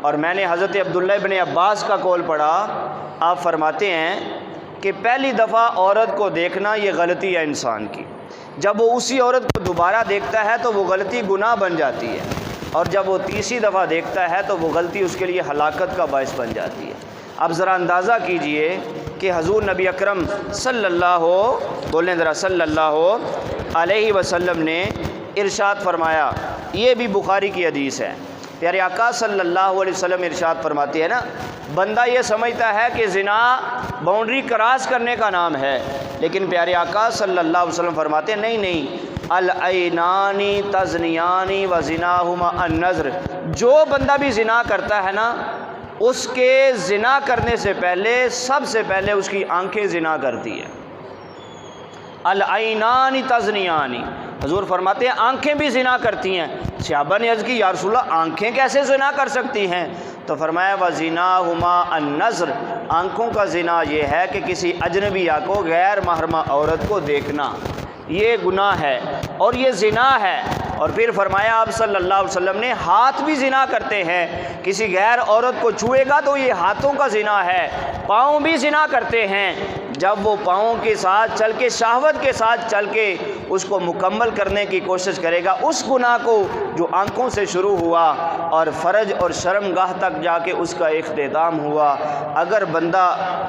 اور میں نے حضرت عبداللہ ابن عباس کا قول پڑھا، آپ فرماتے ہیں کہ پہلی دفعہ عورت کو دیکھنا یہ غلطی ہے انسان کی، جب وہ اسی عورت کو دوبارہ دیکھتا ہے تو وہ غلطی گناہ بن جاتی ہے، اور جب وہ تیسری دفعہ دیکھتا ہے تو وہ غلطی اس کے لیے ہلاکت کا باعث بن جاتی ہے۔ اب ذرا اندازہ کیجئے کہ حضور نبی اکرم صلی اللہ علیہ وسلم نے ارشاد فرمایا، یہ بھی بخاری کی حدیث ہے، پیارے آقا صلی اللہ علیہ وسلم ارشاد فرماتے ہیں نا، بندہ یہ سمجھتا ہے کہ زنا باؤنڈری کراس کرنے کا نام ہے، لیکن پیارے آقا صلی اللہ علیہ وسلم فرماتے ہیں نہیں، العینانی تزنیانی و زناہما النظر، جو بندہ بھی زنا کرتا ہے نا، اس کے زنا کرنے سے پہلے سب سے پہلے اس کی آنکھیں زنا کرتی ہیں۔ العینانی تزنیانی، حضور فرماتے ہیں آنکھیں بھی زنا کرتی ہیں۔ صحابہ نے عرض کی یا رسول اللہ آنکھیں کیسے زنا کر سکتی ہیں؟ تو فرمایا وَزِنَاهُمَا النَّظْرُ، آنکھوں کا زنا یہ ہے کہ کسی اجنبیہ کو، غیر محرمہ عورت کو دیکھنا، یہ گناہ ہے اور یہ زنا ہے۔ اور پھر فرمایا آپ صلی اللہ علیہ وسلم نے ہاتھ بھی زنا کرتے ہیں، کسی غیر عورت کو چھوئے گا تو یہ ہاتھوں کا زنا ہے۔ پاؤں بھی زنا کرتے ہیں، جب وہ پاؤں کے ساتھ چل کے، شہوت کے ساتھ چل کے اس کو مکمل کرنے کی کوشش کرے گا، اس گناہ کو جو آنکھوں سے شروع ہوا اور فرج اور شرمگاہ تک جا کے اس کا اختتام ہوا، اگر بندہ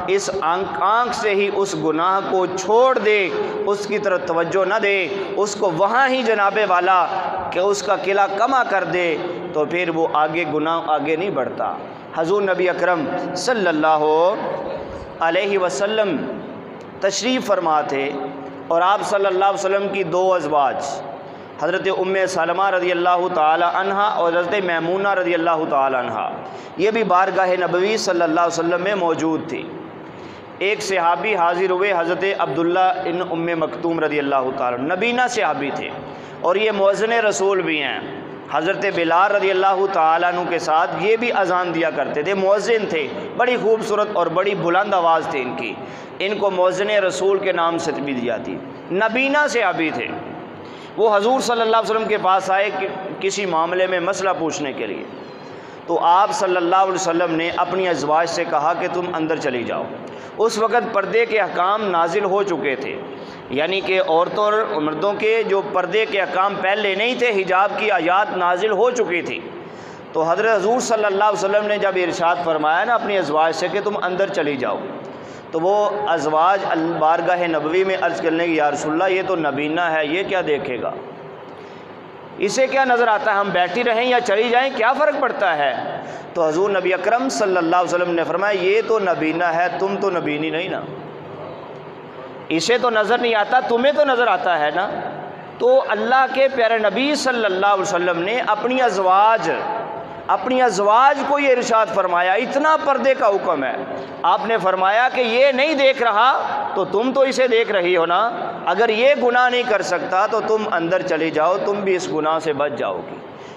اس آنکھ سے ہی اس گناہ کو چھوڑ دے، اس کی طرف توجہ نہ دے، اس کو وہاں ہی جناب والا کہ اس کا قلعہ کما کر دے، تو پھر وہ گناہ آگے نہیں بڑھتا۔ حضور نبی اکرم صلی اللہ علیہ وسلم تشریف فرما تھے، اور آپ صلی اللہ علیہ وسلم کی دو ازواج، حضرت ام سلمہ رضی اللہ تعالی عنہا اور حضرت میمونہ رضی اللہ تعالی عنہا، یہ بھی بارگاہ نبوی صلی اللہ علیہ وسلم میں موجود تھی۔ ایک صحابی حاضر ہوئے، حضرت عبداللہ ان ام مکتوم رضی اللہ تعالی عنہ، نبینہ صحابی تھے، اور یہ مؤذن رسول بھی ہیں۔ حضرت بلال رضی اللہ تعالیٰ عنہ کے ساتھ یہ بھی اذان دیا کرتے تھے، مؤذن تھے، بڑی خوبصورت اور بڑی بلند آواز تھی ان کی، ان کو مؤذن رسول کے نام سے بھی دی جاتی۔ نبینہ صحابی تھے، وہ حضور صلی اللہ علیہ وسلم کے پاس آئے کسی معاملے میں مسئلہ پوچھنے کے لیے، تو آپ صلی اللہ علیہ وسلم نے اپنی ازواج سے کہا کہ تم اندر چلی جاؤ۔ اس وقت پردے کے احکام نازل ہو چکے تھے، یعنی کہ عورتوں اور مردوں کے جو پردے کے احکام پہلے نہیں تھے، حجاب کی آیات نازل ہو چکی تھی۔ تو حضرت حضور صلی اللہ علیہ وسلم نے جب ارشاد فرمایا نا اپنی ازواج سے کہ تم اندر چلی جاؤ، تو وہ ازواج بارگاہ نبوی میں عرض کرنے کی یا رسول اللہ یہ تو نبینہ ہے، یہ کیا دیکھے گا، اسے کیا نظر آتا ہے، ہم بیٹھی رہیں یا چلی جائیں کیا فرق پڑتا ہے؟ تو حضور نبی اکرم صلی اللہ علیہ وسلم نے فرمایا یہ تو نبینہ ہے، تم تو نبینی نہیں نا، اسے تو نظر نہیں آتا، تمہیں تو نظر آتا ہے نا۔ تو اللہ کے پیارے نبی صلی اللہ علیہ وسلم نے اپنی ازواج کو یہ ارشاد فرمایا، اتنا پردے کا حکم ہے، آپ نے فرمایا کہ یہ نہیں دیکھ رہا تو تم تو اسے دیکھ رہی ہو نا، اگر یہ گناہ نہیں کر سکتا تو تم اندر چلی جاؤ، تم بھی اس گناہ سے بچ جاؤ گی۔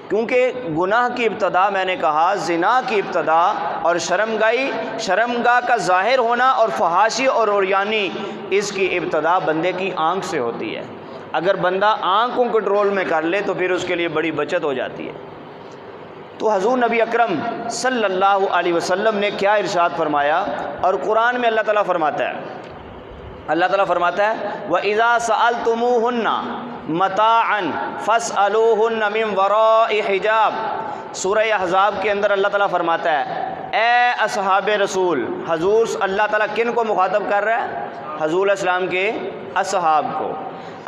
کیونکہ گناہ کی ابتدا میں نے کہا، زنا کی ابتدا اور شرمگاہ کا ظاہر ہونا اور فحاشی اور عریانی، اس کی ابتدا بندے کی آنکھ سے ہوتی ہے۔ اگر بندہ آنکھ کو کنٹرول میں کر لے تو پھر اس کے لیے بڑی بچت ہو جاتی ہے۔ تو حضور نبی اکرم صلی اللہ علیہ وسلم نے کیا ارشاد فرمایا، اور قرآن میں اللہ تعالیٰ فرماتا ہے وَإِذَا سَأَلْتُمُوهُنَّ مَتَاعًا فَاسْأَلُوهُنَّ مِنْ وَرَاءِ حِجَابٍ، سورہ احزاب کے اندر اللہ تعالیٰ فرماتا ہے اے اصحاب رسول، حضور اللہ تعالیٰ کن کو مخاطب کر رہا ہے؟ حضور اسلام کے اصحاب کو۔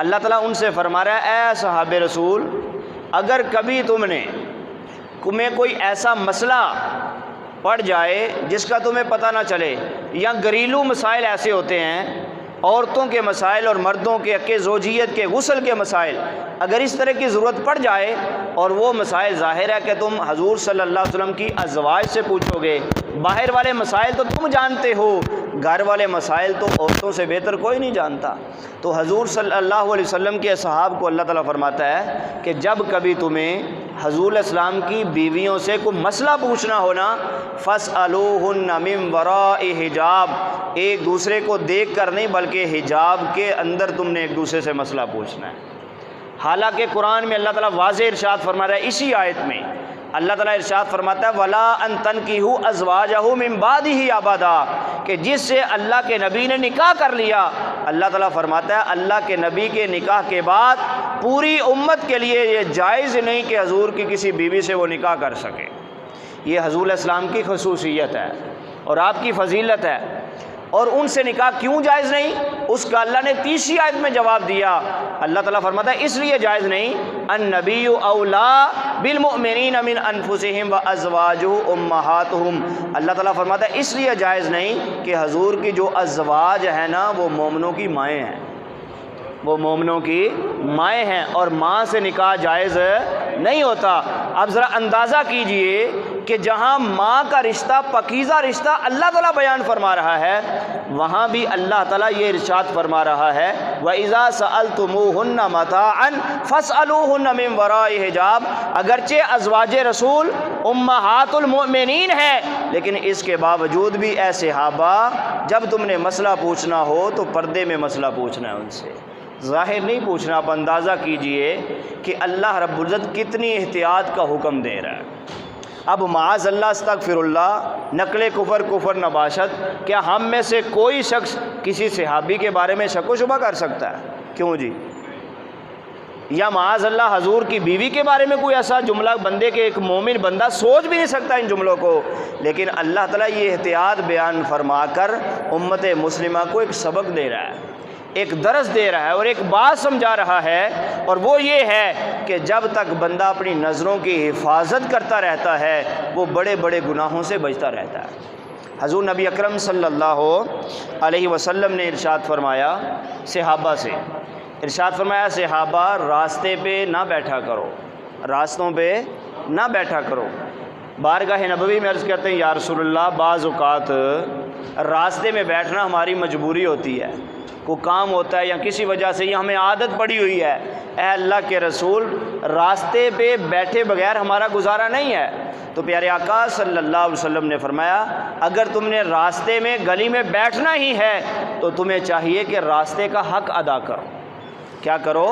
اللہ تعالیٰ ان سے فرما رہا ہے اے اصحاب رسول، اگر کبھی تمہیں کوئی ایسا مسئلہ پڑ جائے جس کا تمہیں پتہ نہ چلے، یا گھریلو مسائل ایسے ہوتے ہیں، عورتوں کے مسائل اور مردوں کے زوجیت کے غسل کے مسائل، اگر اس طرح کی ضرورت پڑ جائے اور وہ مسائل ظاہر ہے کہ تم حضور صلی اللہ علیہ وسلم کی ازواج سے پوچھو گے، باہر والے مسائل تو تم جانتے ہو، گھر والے مسائل تو عورتوں سے بہتر کوئی نہیں جانتا۔ تو حضور صلی اللہ علیہ وسلم کے اصحاب کو اللہ تعالیٰ فرماتا ہے کہ جب کبھی تمہیں حضور اسلام کی بیویوں سے کوئی مسئلہ پوچھنا ہونا، فَاسْأَلُوهُنَّ مِنْ وَرَاءِ حِجَابٍ، ایک دوسرے کو دیکھ کر نہیں بلکہ حجاب کے اندر تم نے ایک دوسرے سے مسئلہ پوچھنا ہے۔ حالانکہ قرآن میں اللہ تعالیٰ واضح ارشاد فرما رہا ہے اسی آیت میں اللہ تعالیٰ ارشاد فرماتا ہے وَلَا أَن تَنْكِحُوا أَزْوَاجَهُ مِن بَعْدِهِ أَبَدًا، کہ جس سے اللہ کے نبی نے نکاح کر لیا، اللہ تعالیٰ فرماتا ہے اللہ کے نبی کے نکاح کے بعد پوری امت کے لیے یہ جائز نہیں کہ حضور کی کسی بیوی سے وہ نکاح کر سکے۔ یہ حضور علیہ السلام کی خصوصیت ہے اور آپ کی فضیلت ہے۔ اور ان سے نکاح کیوں جائز نہیں، اس کا اللہ نے تیسری آیت میں جواب دیا۔ اللہ تعالیٰ فرماتا ہے اس لیے جائز نہیں، النبی اولا بالمؤمنین من انفسہم وازواجہ امہاتہم، اللہ تعالیٰ فرماتا ہے اس لیے جائز نہیں کہ حضور کی جو ازواج ہیں نا وہ مومنوں کی مائیں ہیں، وہ مومنوں کی مائیں ہیں، اور ماں سے نکاح جائز نہیں ہوتا۔ اب ذرا اندازہ کیجئے کہ جہاں ماں کا رشتہ پاکیزہ رشتہ اللہ تعالیٰ بیان فرما رہا ہے، وہاں بھی اللہ تعالیٰ یہ ارشاد فرما رہا ہے وَإِذَا سَأَلْتُمُوهُنَّ مَتَاعًا فَاسْأَلُوهُنَّ مِن وَرَاءِ حِجَاب، اگرچہ ازواج رسول امہات المؤمنین ہیں، لیکن اس کے باوجود بھی اے صحابہ جب تم نے مسئلہ پوچھنا ہو تو پردے میں مسئلہ پوچھنا ہے، ان سے ظاہر نہیں پوچھنا۔ آپ اندازہ کیجئے کہ اللہ رب العزت کتنی احتیاط کا حکم دے رہا ہے۔ اب معاذ اللہ استغفر اللہ، نقل کفر نباشت، کیا ہم میں سے کوئی شخص کسی صحابی کے بارے میں شک و شبہ کر سکتا ہے؟ کیوں جی؟ یا معاذ اللہ حضور کی بیوی کے بارے میں کوئی ایسا جملہ بندے کے ایک مومن بندہ سوچ بھی نہیں سکتا ان جملوں کو، لیکن اللہ تعالیٰ یہ احتیاط بیان فرما کر امت مسلمہ کو ایک سبق دے رہا ہے، ایک درس دے رہا ہے اور ایک بات سمجھا رہا ہے، اور وہ یہ ہے کہ جب تک بندہ اپنی نظروں کی حفاظت کرتا رہتا ہے وہ بڑے بڑے گناہوں سے بچتا رہتا ہے۔ حضور نبی اکرم صلی اللہ علیہ وسلم نے ارشاد فرمایا صحابہ سے، ارشاد فرمایا صحابہ راستے پہ نہ بیٹھا کرو، راستوں پہ نہ بیٹھا کرو۔ بارگاہ نبوی میں عرض کرتے ہیں یا رسول اللہ بعض اوقات راستے میں بیٹھنا ہماری مجبوری ہوتی ہے، کوئی کام ہوتا ہے یا کسی وجہ سے یہ ہمیں عادت پڑی ہوئی ہے، اے اللہ کے رسول راستے پہ بیٹھے بغیر ہمارا گزارا نہیں ہے۔ تو پیارے آقا صلی اللہ علیہ وسلم نے فرمایا اگر تم نے راستے میں گلی میں بیٹھنا ہی ہے تو تمہیں چاہیے کہ راستے کا حق ادا کرو۔ کیا کرو؟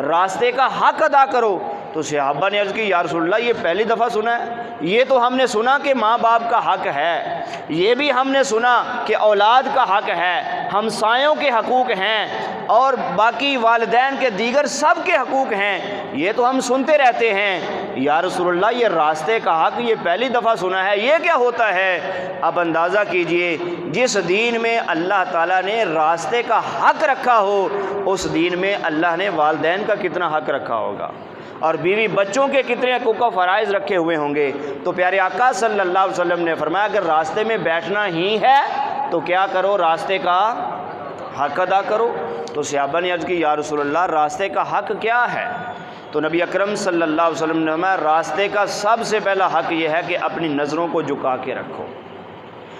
راستے کا حق ادا کرو۔ تو صحابہ نے عرض کی یا رسول اللہ یہ پہلی دفعہ سنا ہے، یہ تو ہم نے سنا کہ ماں باپ کا حق ہے، یہ بھی ہم نے سنا کہ اولاد کا حق ہے، ہمسایوں کے حقوق ہیں اور باقی والدین کے دیگر سب کے حقوق ہیں، یہ تو ہم سنتے رہتے ہیں، یا رسول اللہ یہ راستے کا حق یہ پہلی دفعہ سنا ہے، یہ کیا ہوتا ہے؟ اب اندازہ کیجئے جس دین میں اللہ تعالیٰ نے راستے کا حق رکھا ہو اس دین میں اللہ نے والدین کا کتنا حق رکھا ہوگا اور بیوی بچوں کے کتنے حقوق و فرائض رکھے ہوئے ہوں گے۔ تو پیارے آقا صلی اللہ علیہ وسلم نے فرمایا اگر راستے میں بیٹھنا ہی ہے تو کیا کرو؟ راستے کا حق ادا کرو۔ تو صحابہ نے عرض کی یا رسول اللہ راستے کا حق کیا ہے؟ تو نبی اکرم صلی اللہ علیہ وسلم نے فرمایا راستے کا سب سے پہلا حق یہ ہے کہ اپنی نظروں کو جھکا کے رکھو،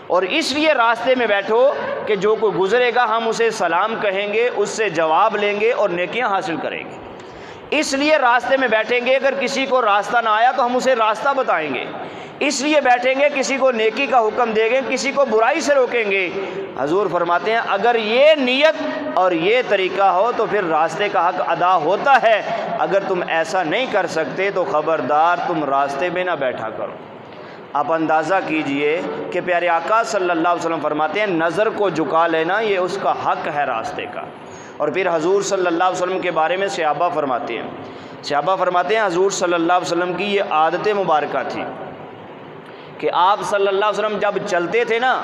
اور اس لیے راستے میں بیٹھو کہ جو کوئی گزرے گا ہم اسے سلام کہیں گے، اس سے جواب لیں گے اور نیکیاں حاصل کریں گے۔ اس لیے راستے میں بیٹھیں گے اگر کسی کو راستہ نہ آیا تو ہم اسے راستہ بتائیں گے، اس لیے بیٹھیں گے کسی کو نیکی کا حکم دیں گے، کسی کو برائی سے روکیں گے۔ حضور فرماتے ہیں اگر یہ نیت اور یہ طریقہ ہو تو پھر راستے کا حق ادا ہوتا ہے، اگر تم ایسا نہیں کر سکتے تو خبردار تم راستے میں نہ بیٹھا کرو۔ آپ اندازہ کیجئے کہ پیارے آقا صلی اللہ علیہ وسلم فرماتے ہیں نظر کو جھکا لینا یہ اس کا حق ہے راستے کا۔ اور پھر حضور صلی اللہ علیہ وسلم کے بارے میں صحابہ فرماتے ہیں حضور صلی اللہ علیہ وسلم کی یہ عادت مبارکہ تھی کہ آپ صلی اللہ علیہ وسلم جب چلتے تھے نا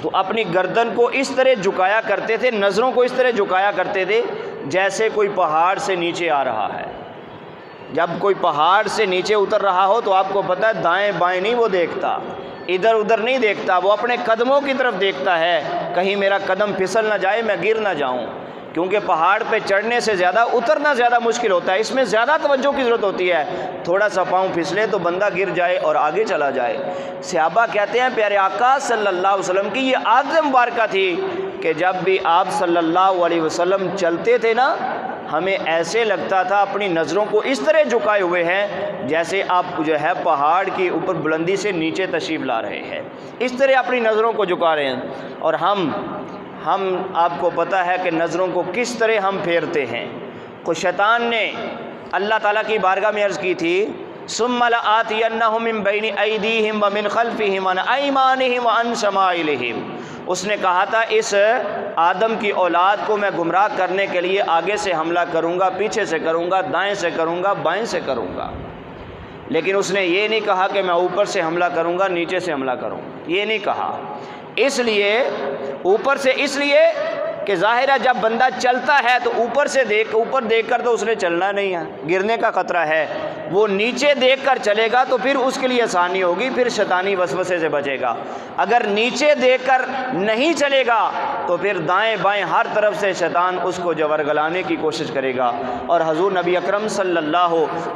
تو اپنی گردن کو اس طرح جھکایا کرتے تھے، نظروں کو اس طرح جھکایا کرتے تھے جیسے کوئی پہاڑ سے نیچے آ رہا ہے۔ جب کوئی پہاڑ سے نیچے اتر رہا ہو تو آپ کو پتہ ہے دائیں بائیں نہیں وہ دیکھتا، ادھر ادھر نہیں دیکھتا، وہ اپنے قدموں کی طرف دیکھتا ہے کہیں میرا قدم پھسل نہ جائے، میں گر نہ جاؤں، کیونکہ پہاڑ پہ چڑھنے سے زیادہ اترنا زیادہ مشکل ہوتا ہے، اس میں زیادہ توجہ کی ضرورت ہوتی ہے، تھوڑا سا پاؤں پھسلے تو بندہ گر جائے اور آگے چلا جائے۔ صحابہ کہتے ہیں پیارے آقا صلی اللہ علیہ وسلم کی یہ عادت مبارکہ تھی کہ جب بھی آپ صلی اللہ علیہ وسلم چلتے تھے نا ہمیں ایسے لگتا تھا اپنی نظروں کو اس طرح جھکائے ہوئے ہیں جیسے آپ جو ہے پہاڑ کی اوپر بلندی سے نیچے تشریف لا رہے ہیں، اس طرح اپنی نظروں کو جھکا رہے ہیں۔ اور ہم آپ کو پتہ ہے کہ نظروں کو کس طرح ہم پھیرتے ہیں۔ کو شیطان نے اللہ تعالیٰ کی بارگاہ میں عرض کی تھی ثم لآتینہم من بین ایدیہم ومن خلفہم وعن ایمانہم وعن شمائلہم۔ اس نے کہا تھا اس آدم کی اولاد کو میں گمراہ کرنے کے لیے آگے سے حملہ کروں گا، پیچھے سے کروں گا، دائیں سے کروں گا، بائیں سے کروں گا، لیکن اس نے یہ نہیں کہا کہ میں اوپر سے حملہ کروں گا، نیچے سے حملہ کروں، یہ نہیں کہا۔ اس لیے اوپر سے اس لیے کہ ظاہر ہے جب بندہ چلتا ہے تو اوپر دیکھ کر تو اس نے چلنا نہیں ہے، گرنے کا خطرہ ہے۔ وہ نیچے دیکھ کر چلے گا تو پھر اس کے لیے آسانی ہوگی، پھر شیطانی وسوسے سے بچے گا۔ اگر نیچے دیکھ کر نہیں چلے گا تو پھر دائیں بائیں ہر طرف سے شیطان اس کو جورگلانے کی کوشش کرے گا۔ اور حضور نبی اکرم صلی اللہ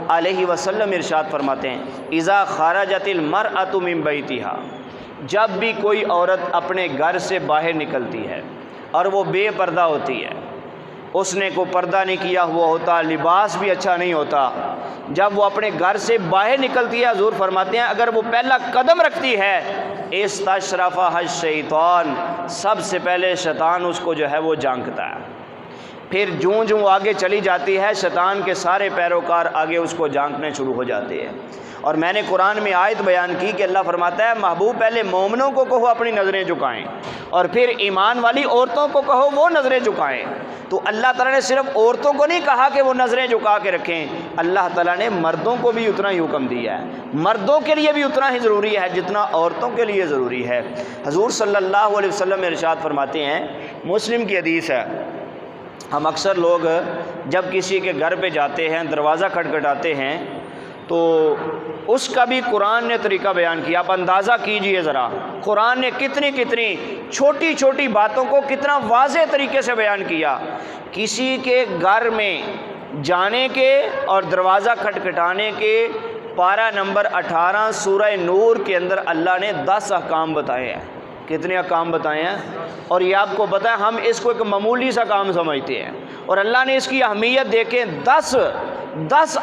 علیہ وسلم ارشاد فرماتے ہیں اذا خرجت المرأة من بیتها، جب بھی کوئی عورت اپنے گھر سے باہر نکلتی ہے اور وہ بے پردہ ہوتی ہے، اس نے کوئی پردہ نہیں کیا ہوا ہوتا، لباس بھی اچھا نہیں ہوتا، جب وہ اپنے گھر سے باہر نکلتی ہے، حضور فرماتے ہیں اگر وہ پہلا قدم رکھتی ہے استشرفها الشیطان، سب سے پہلے شیطان اس کو جو ہے وہ جانکتا ہے۔ پھر جوں آگے چلی جاتی ہے شیطان کے سارے پیروکار آگے اس کو جانکنے شروع ہو جاتے ہیں۔ اور میں نے قرآن میں آیت بیان کی کہ اللہ فرماتا ہے محبوب پہلے مومنوں کو کہو اپنی نظریں جھکائیں، اور پھر ایمان والی عورتوں کو کہو وہ نظریں جھکائیں۔ تو اللہ تعالیٰ نے صرف عورتوں کو نہیں کہا کہ وہ نظریں جھکا کے رکھیں، اللہ تعالیٰ نے مردوں کو بھی اتنا ہی حکم دیا ہے، مردوں کے لیے بھی اتنا ہی ضروری ہے جتنا عورتوں کے لیے ضروری ہے۔ حضور صلی اللہ علیہ وسلم ارشاد فرماتے ہیں، مسلم کی حدیث ہے، ہم اکثر لوگ جب کسی کے گھر پہ جاتے ہیں دروازہ کھٹکھٹاتے ہیں تو اس کا بھی قرآن نے طریقہ بیان کیا۔ آپ اندازہ کیجئے ذرا قرآن نے کتنی چھوٹی چھوٹی باتوں کو کتنا واضح طریقے سے بیان کیا۔ کسی کے گھر میں جانے کے اور دروازہ کھٹکھٹانے کے پارہ نمبر 18 سورہ نور کے اندر اللہ نے 10 احکام بتائے ہیں۔ کتنے احکام بتائے ہیں؟ اور یہ آپ کو پتہ ہے ہم اس کو ایک معمولی سا کام سمجھتے ہیں، اور اللہ نے اس کی اہمیت دیکھیں 10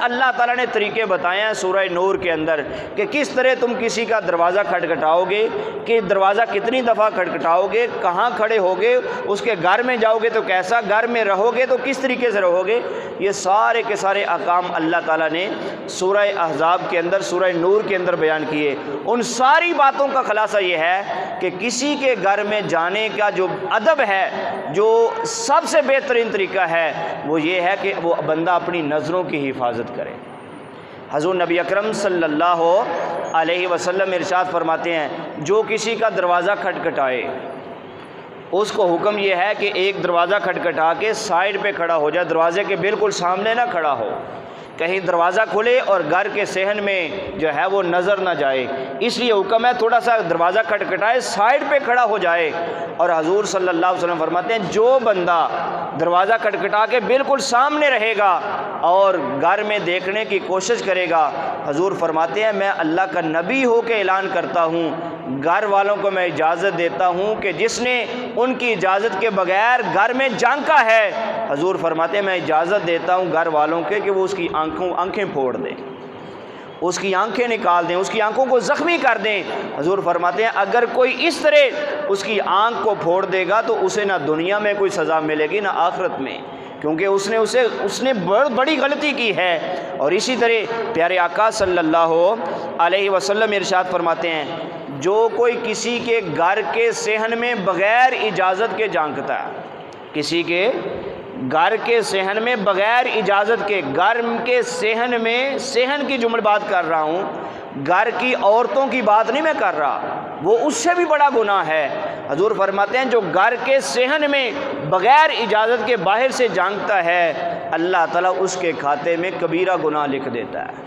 اللہ تعالیٰ نے طریقے بتائے ہیں سورہ نور کے اندر کہ کس طرح تم کسی کا دروازہ کھٹکھٹاؤ گے، کہ دروازہ کتنی دفعہ کھٹکھٹاؤ گے، کہاں کھڑے ہوگے، اس کے گھر میں جاؤ گے تو کیسا، گھر میں رہو گے تو کس طریقے سے رہو گے۔ یہ سارے کے سارے احکام اللہ تعالیٰ نے سورہ احزاب کے اندر سورہ نور کے اندر بیان کیے۔ ان ساری باتوں کا خلاصہ یہ ہے کہ کسی کے گھر میں جانے کا جو ادب ہے، جو سب سے بہترین طریقہ ہے وہ یہ ہے کہ وہ بندہ اپنی نظروں کی حفاظت کرے۔ حضور نبی اکرم صلی اللہ علیہ وسلم ارشاد فرماتے ہیں جو کسی کا دروازہ کھٹکھٹائے اس کو حکم یہ ہے کہ ایک دروازہ کھٹکھٹا کے سائیڈ پہ کھڑا ہو جائے، دروازے کے بالکل سامنے نہ کھڑا ہو، کہیں دروازہ کھلے اور گھر کے صحن میں جو ہے وہ نظر نہ جائے، اس لیے حکم ہے تھوڑا سا دروازہ کھٹکھٹائے سائیڈ پہ کھڑا ہو جائے۔ اور حضور صلی اللہ علیہ وسلم فرماتے ہیں جو بندہ دروازہ کھٹکھٹا کے بالکل سامنے رہے گا اور گھر میں دیکھنے کی کوشش کرے گا، حضور فرماتے ہیں میں اللہ کا نبی ہو کے اعلان کرتا ہوں، گھر والوں کو میں اجازت دیتا ہوں کہ جس نے ان کی اجازت کے بغیر گھر میں جھانکا ہے، حضور فرماتے ہیں میں اجازت دیتا ہوں گھر والوں کے کہ وہ اس کی آنکھیں پھوڑ دیں، اس کی آنکھیں نکال دیں، اس کی آنکھوں کو زخمی کر دیں۔ حضور فرماتے ہیں اگر کوئی اس طرح اس کی آنکھ کو پھوڑ دے گا تو اسے نہ دنیا میں کوئی سزا ملے گی نہ آخرت میں، کیونکہ اس نے بڑی غلطی کی ہے۔ اور اسی طرح پیارے آقا صلی اللہ علیہ وسلم ارشاد فرماتے ہیں جو کوئی کسی کے گھر کے صحن میں بغیر اجازت کے جھانکتا ہے، کسی کے گھر کے صحن میں بغیر اجازت کے، گھر کے صحن میں، صحن کی جملہ بات کر رہا ہوں، گھر کی عورتوں کی بات نہیں میں کر رہا، وہ اس سے بھی بڑا گناہ ہے۔ حضور فرماتے ہیں جو گھر کے صحن میں بغیر اجازت کے باہر سے جھانکتا ہے اللہ تعالیٰ اس کے کھاتے میں کبیرہ گناہ لکھ دیتا ہے،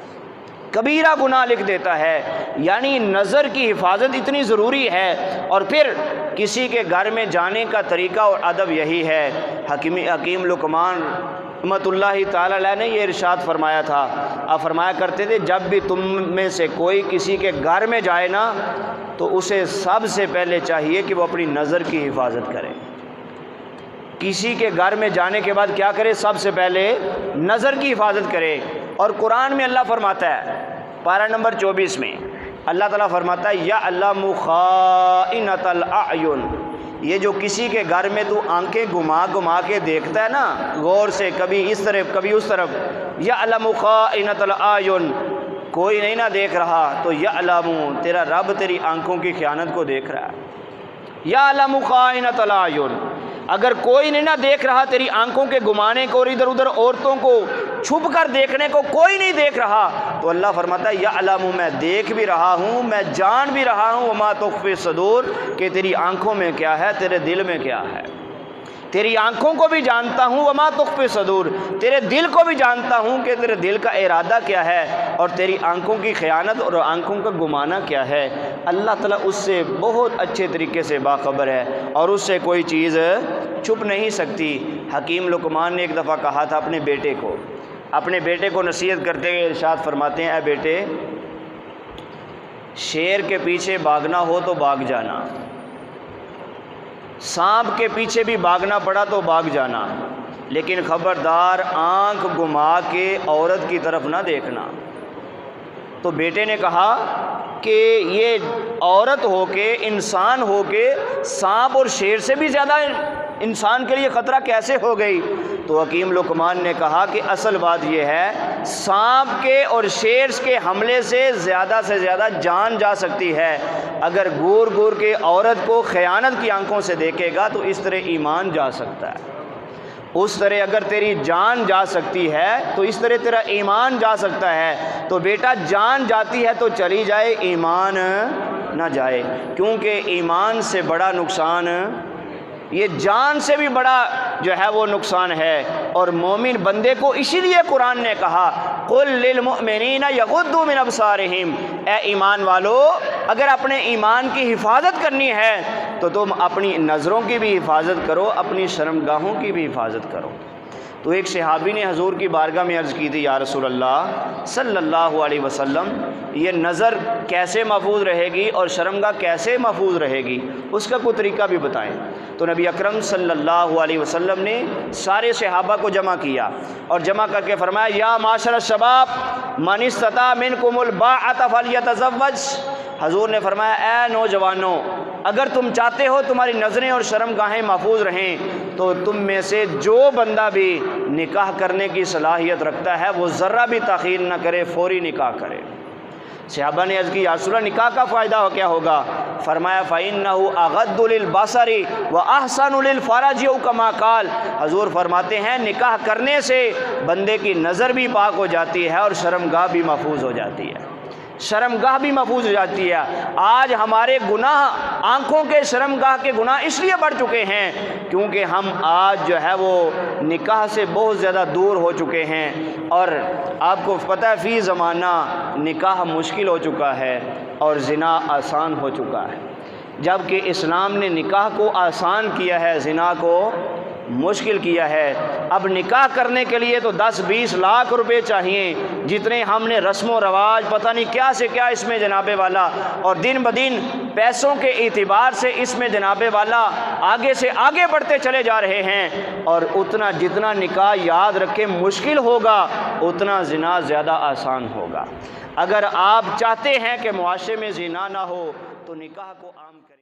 کبیرہ گناہ لکھ دیتا ہے۔ یعنی نظر کی حفاظت اتنی ضروری ہے۔ اور پھر کسی کے گھر میں جانے کا طریقہ اور ادب یہی ہے۔ حکیم لقمان رحمۃ اللہ تعالی علیہ نے یہ ارشاد فرمایا تھا، آپ فرمایا کرتے تھے جب بھی تم میں سے کوئی کسی کے گھر میں جائے نا تو اسے سب سے پہلے چاہیے کہ وہ اپنی نظر کی حفاظت کرے۔ کسی کے گھر میں جانے کے بعد کیا کرے؟ سب سے پہلے نظر کی حفاظت کرے۔ اور قرآن میں اللہ فرماتا ہے پارہ نمبر 24 میں اللہ تعالیٰ فرماتا ہے یعلم خائنۃ الاعین، یہ جو کسی کے گھر میں تو آنکھیں گھما کے دیکھتا ہے نا غور سے، کبھی اس طرف کبھی اس طرف، یعلم خائنۃ الاعین، کوئی نہیں نہ دیکھ رہا تو یعلم، تیرا رب تیری آنکھوں کی خیانت کو دیکھ رہا ہے۔ یعلم خائنۃ الاعین، اگر کوئی نہیں نہ دیکھ رہا تیری آنکھوں کے گمانے کو اور ادھر ادھر عورتوں کو چھپ کر دیکھنے کو کوئی نہیں دیکھ رہا، تو اللہ فرماتا ہے یعلم، میں دیکھ بھی رہا ہوں، میں جان بھی رہا ہوں، وما تخفی الصدور، کہ تیری آنکھوں میں کیا ہے، تیرے دل میں کیا ہے۔ تیری آنکھوں کو بھی جانتا ہوں، وما تخفی الصدور، تیرے دل کو بھی جانتا ہوں کہ تیرے دل کا ارادہ کیا ہے اور تیری آنکھوں کی خیانت اور آنکھوں کا گمانا کیا ہے۔ اللہ تعالیٰ اس سے بہت اچھے طریقے سے باخبر ہے اور اس سے کوئی چیز چھپ نہیں سکتی۔ حکیم لقمان نے ایک دفعہ کہا تھا اپنے بیٹے کو نصیحت کرتے ہوئے ارشاد فرماتے ہیں، اے بیٹے، شیر کے پیچھے بھاگنا ہو تو بھاگ جانا، سانپ کے پیچھے بھی بھاگنا پڑا تو بھاگ جانا، لیکن خبردار آنکھ گھما کے عورت کی طرف نہ دیکھنا۔ تو بیٹے نے کہا کہ یہ عورت ہو کے، انسان ہو کے، سانپ اور شیر سے بھی زیادہ انسان کے لیے خطرہ کیسے ہو گئی؟ تو حکیم لقمان نے کہا کہ اصل بات یہ ہے، سانپ کے اور شیر کے حملے سے زیادہ جان جا سکتی ہے۔ اگر گور گور کے عورت کو خیانت کی آنکھوں سے دیکھے گا تو اس طرح ایمان جا سکتا ہے، اس طرح اگر تیری جان جا سکتی ہے تو اس طرح تیرا ایمان جا سکتا ہے۔ تو بیٹا، جان جاتی ہے تو چلی جائے، ایمان نہ جائے، کیونکہ ایمان سے بڑا نقصان، یہ جان سے بھی بڑا جو ہے وہ نقصان ہے۔ اور مومن بندے کو اسی لیے قرآن نے کہا قل للمؤمنین یغضوا من ابصارہم، اے ایمان والو، اگر اپنے ایمان کی حفاظت کرنی ہے تو تم اپنی نظروں کی بھی حفاظت کرو، اپنی شرمگاہوں کی بھی حفاظت کرو۔ تو ایک صحابی نے حضور کی بارگاہ میں عرض کی تھی، یا رسول اللہ صلی اللہ علیہ وسلم، یہ نظر کیسے محفوظ رہے گی اور شرمگاہ کیسے محفوظ رہے گی، اس کا کوئی طریقہ بھی بتائیں۔ تو نبی اکرم صلی اللہ علیہ وسلم نے سارے صحابہ کو جمع کیا اور جمع کر کے فرمایا، یا معاشر الشباب من استطاع منکم الباءۃ فلیتزوج۔ حضور نے فرمایا، اے نوجوانوں، اگر تم چاہتے ہو تمہاری نظریں اور شرمگاہیں محفوظ رہیں تو تم میں سے جو بندہ بھی نکاح کرنے کی صلاحیت رکھتا ہے وہ ذرہ بھی تاخیر نہ کرے، فوری نکاح کرے۔ صحابہ نے عرض کی، یا رسول اللہ، نکاح کا فائدہ کیا ہوگا؟ فرمایا، فَإِنَّهُ أَغَضُّ لِلْبَصَرِ وَأَحْسَنُ لِلْفَرْجِ أَوْ كَمَا قَالَ۔ حضور فرماتے ہیں نکاح کرنے سے بندے کی نظر بھی پاک ہو جاتی ہے اور شرمگاہ بھی محفوظ ہو جاتی ہے، شرمگاہ بھی محفوظ ہو جاتی ہے۔ آج ہمارے گناہ، آنکھوں کے شرمگاہ کے گناہ اس لیے بڑھ چکے ہیں کیونکہ ہم آج جو ہے وہ نکاح سے بہت زیادہ دور ہو چکے ہیں، اور آپ کو پتہ ہے فی زمانہ نکاح مشکل ہو چکا ہے اور زنا آسان ہو چکا ہے، جبکہ اسلام نے نکاح کو آسان کیا ہے، زنا کو مشکل کیا ہے۔ اب نکاح کرنے کے لیے تو 10-20 لاکھ روپے چاہیے، جتنے ہم نے رسم و رواج پتہ نہیں کیا سے کیا اس میں جناب والا، اور دن بدن پیسوں کے اعتبار سے اس میں جناب والا آگے سے آگے بڑھتے چلے جا رہے ہیں، اور اتنا جتنا نکاح یاد رکھے مشکل ہوگا اتنا زنا زیادہ آسان ہوگا۔ اگر آپ چاہتے ہیں کہ معاشرے میں زنا نہ ہو تو نکاح کو عام کریں۔